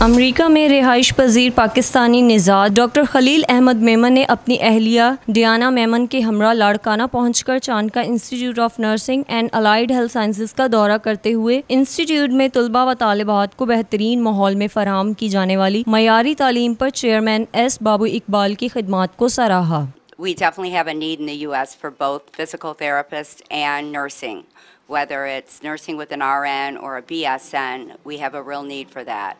अमरीका में रिहाइश पजीर पाकिस्तानी निज़ाद डॉक्टर खलील अहमद मेमन ने अपनी अहलिया डियाना मेमन के हमरा लाड़काना पहुंचकर Chandka institute of nursing and allied health sciences का दौरा करते हुए इंस्टीट्यूट में तलबा व तालिबात को बेहतरीन माहौल में फराहम की जाने वाली मयारी तालीम पर चेयरमैन एस बाबू इकबाल की खिदमात को सराहा। We definitely have a need in the U.S. for both physical therapists and nursing. Whether it's nursing with an RN or a BSN, we have a real need for that.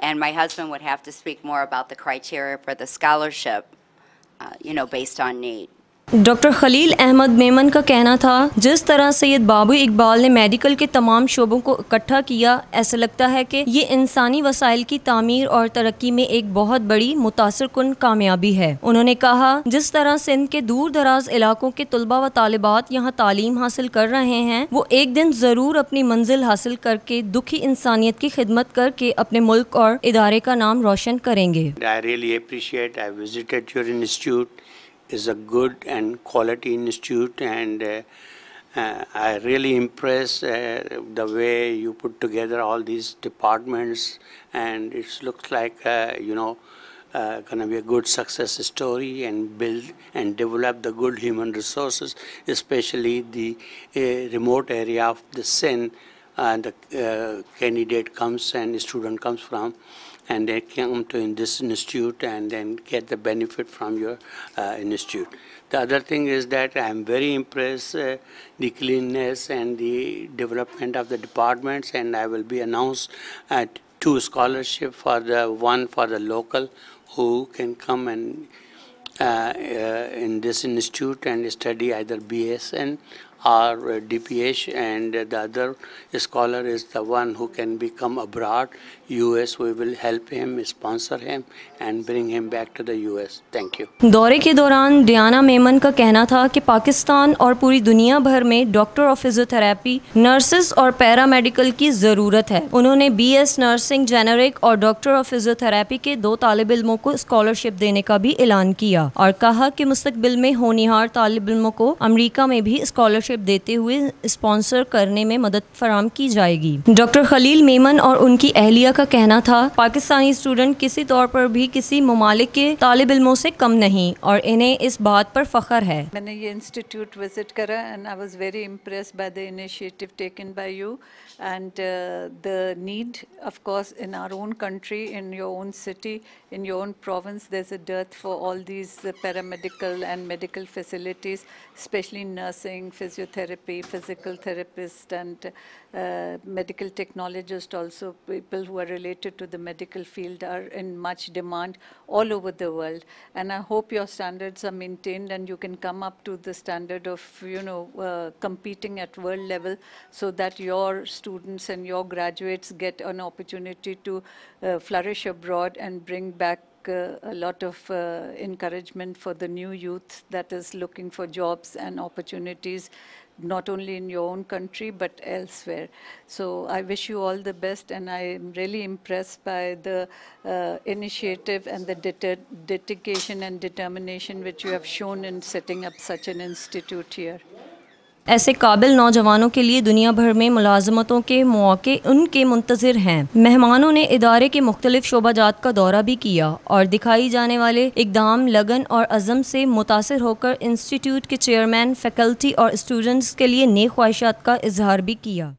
And my husband would have to speak more about the criteria for the scholarship, based on need. Doctor Khalil Ahmed Memon का कहना था, जिस तरह सैयद बाबू इकबाल ने medical के तमाम शोबों को इकट्ठा किया, ऐसा लगता है कि ये इंसानी वसाइल की तामीर और तरक्की में एक बहुत बड़ी मुतासिरकुन कामयाबी है। उन्होंने कहा, जिस तरह सिंध के दूर दराज इलाकों के तलबा व तालिबात यहाँ तालीम हासिल कर रहे हैं, वो एक दिन ज़रूर अपनी मंजिल हासिल करके दुखी इंसानियत की खिदमत करके अपने मुल्क और इदारे का नाम रोशन करेंगे। I really appreciate. I visited your institute. Is a good and quality institute, and I really impressed the way you put together all these departments, and it looks like gonna be a good success story and build and develop the good human resources, especially the remote area of the Sindh and the candidate comes and student comes from, and they come to in this institute and then get the benefit from your institute. The other thing is that I am very impressed the cleanness and the development of the departments, and I will be announced at 2 scholarships for the local who can come and in this institute and study either BSN or DPH, and the other scholar is the one who can become abroad, US. We will help him, sponsor him and bring him back to the US. Thank you. दौरे के दौरान Diana Memon का कहना था कि पाकिस्तान और पूरी दुनिया भर में डॉक्टर ऑफ फिजियोथेरेपी, नर्सेज और पैरामेडिकल की ज़रूरत है। उन्होंने BS नर्सिंग जेनरिक और डॉक्टर ऑफ फिजियोथेरेपी के 2 तालिब इल्मों को स्कॉलरशिप देने का भी ऐलान किया और कहा कि मुस्तकबिल में होनहार तालिब इल्मों को अमरीका में भी स्कॉलरशिप देते हुए स्पॉन्सर करने में मदद फराहम की जाएगी। डॉक्टर खलील मेमन और उनकी अहलिया का कहना था, पाकिस्तानी स्टूडेंट किसी तौर पर भी किसी ममालिक के तालिब इल्मों से कम नहीं और इन्हें इस बात पर फख्र है। मैंने ये इंस्टीट्यूट विजिट करा and I was very impressed by the initiative taken by you and the need, of course, in our own country, in your own city, in your own province, there's a dearth for all these paramedical and medical facilities, especially nursing, physiotherapy, physical therapist, and medical technologists also. People who are related to the medical field are in much demand all over the world, and I hope your standards are maintained and you can come up to the standard of competing at world level, so that your students and your graduates get an opportunity to flourish abroad and bring back a lot of encouragement for the new youth that is looking for jobs and opportunities, not only in your own country but elsewhere. So I wish you all the best, and I am really impressed by the initiative and the dedication and determination which you have shown in setting up such an institute here. ऐसे काबिल नौजवानों के लिए दुनिया भर में मुलाजमतों के मौके उनके मुंतज़िर हैं। मेहमानों ने इदारे के मुख्तलिफ शोबाजात का दौरा भी किया और दिखाई जाने वाले इक़दाम, लगन और अज़म से मुतासिर होकर इंस्टीट्यूट के चेयरमैन, फैकल्टी और स्टूडेंट्स के लिए नेक ख्वाहिशात का इजहार भी किया।